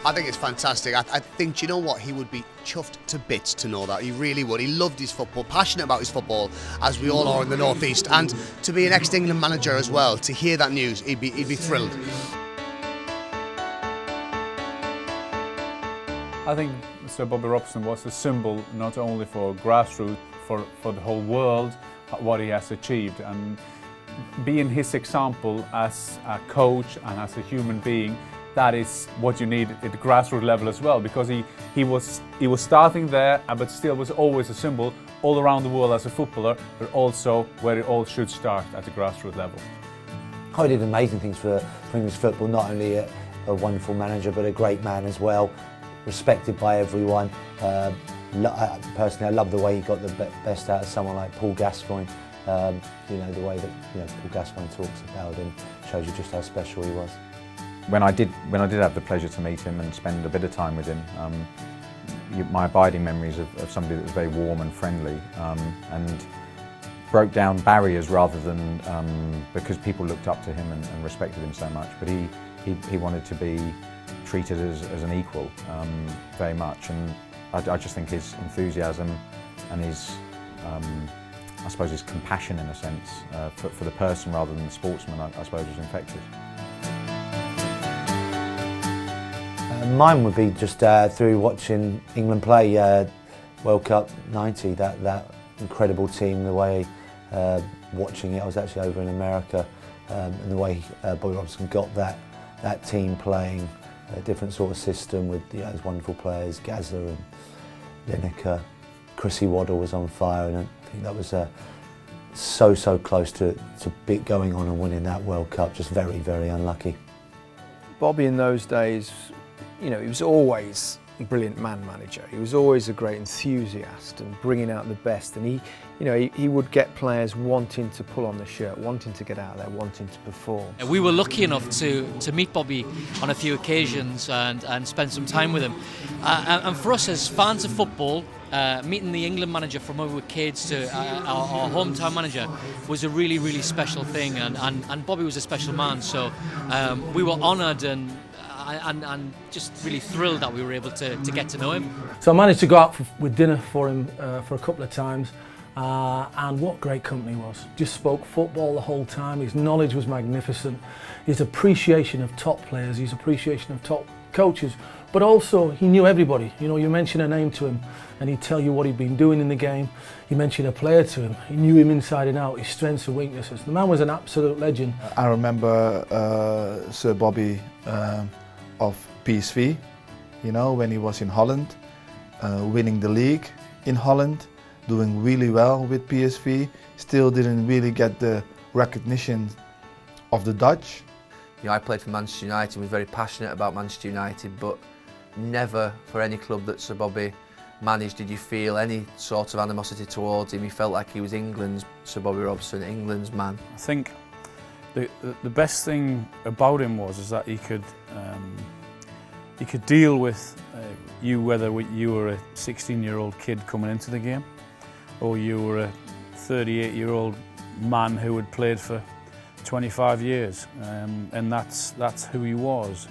I think it's fantastic. I think, do you know what? He would be chuffed to bits to know that. He really would. He loved his football, passionate about his football, as we all are in the North East. And to be an ex-England manager as well, to hear that news, he'd be thrilled. I think Sir Bobby Robson was a symbol not only for grassroots, for the whole world, what he has achieved. And being his example as a coach and as a human being, that is what you need at the grassroots level as well, because he was starting there, but still was always a symbol all around the world as a footballer, but also where it all should start at the grassroots level. He did amazing things for English football, not only a wonderful manager, but a great man as well, respected by everyone. Personally, I love the way he got the best out of someone like Paul Gascoigne. You know, the way that Paul Gascoigne talks about him shows you just how special he was. When I did have the pleasure to meet him and spend a bit of time with him, my abiding memories of somebody that was very warm and friendly, and broke down barriers rather than because people looked up to him and respected him so much. But he wanted to be treated as an equal, very much. And I just think his enthusiasm and his, I suppose, his compassion in a sense for the person rather than the sportsman, I suppose, was infectious. Mine would be just through watching England play World Cup '90, that incredible team, the way watching it. I was actually over in America, and the way Bobby Robson got that team playing a different sort of system with those wonderful players, Gazza and Lineker. Chrissy Waddle was on fire, and I think that was so close to going on and winning that World Cup. Just very, very unlucky. Bobby in those days, you know, he was always a brilliant man manager. He was always a great enthusiast and bringing out the best. And he would get players wanting to pull on the shirt, wanting to get out there, wanting to perform. We were lucky enough to meet Bobby on a few occasions and spend some time with him. And for us as fans of football, meeting the England manager from when we were kids to our hometown manager was a really, really special thing. And Bobby was a special man, so we were honoured and just really thrilled that we were able to get to know him. So I managed to go out with dinner for him for a couple of times, and what great company he was. Just spoke football the whole time. His knowledge was magnificent. His appreciation of top players, his appreciation of top coaches, but also he knew everybody. You know, you mention a name to him and he'd tell you what he'd been doing in the game. You mention a player to him, he knew him inside and out, his strengths and weaknesses. The man was an absolute legend. I remember Sir Bobby of PSV, you know, when he was in Holland, winning the league in Holland, doing really well with PSV, still didn't really get the recognition of the Dutch. You know, I played for Manchester United and was very passionate about Manchester United, but never for any club that Sir Bobby managed did you feel any sort of animosity towards him. He felt like he was England's Sir Bobby Robson, England's man. I think the best thing about him was that he could deal with you, whether you were a 16-year-old kid coming into the game or you were a 38-year-old man who had played for 25 years, and that's who he was.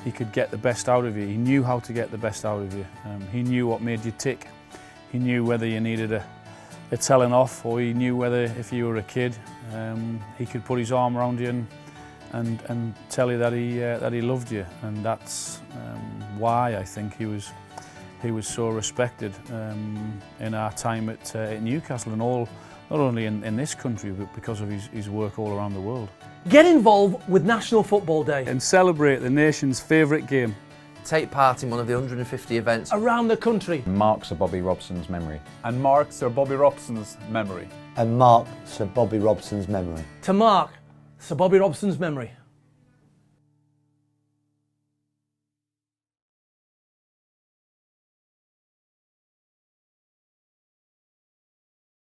He could get the best out of you. He knew how to get the best out of you. He knew what made you tick. He knew whether you needed a telling off, or he knew whether, if you were a kid, he could put his arm around you and tell you that he loved you. And that's why I think he was so respected in our time at Newcastle, and not only in this country, but because of his work all around the world. Get involved with National Football Day And celebrate the nation's favourite game. Take part in one of the 150 events around the country. Mark Sir Bobby Robson's memory. And mark Sir Bobby Robson's memory. And mark Sir Bobby Robson's memory. To mark Sir Bobby Robson's memory.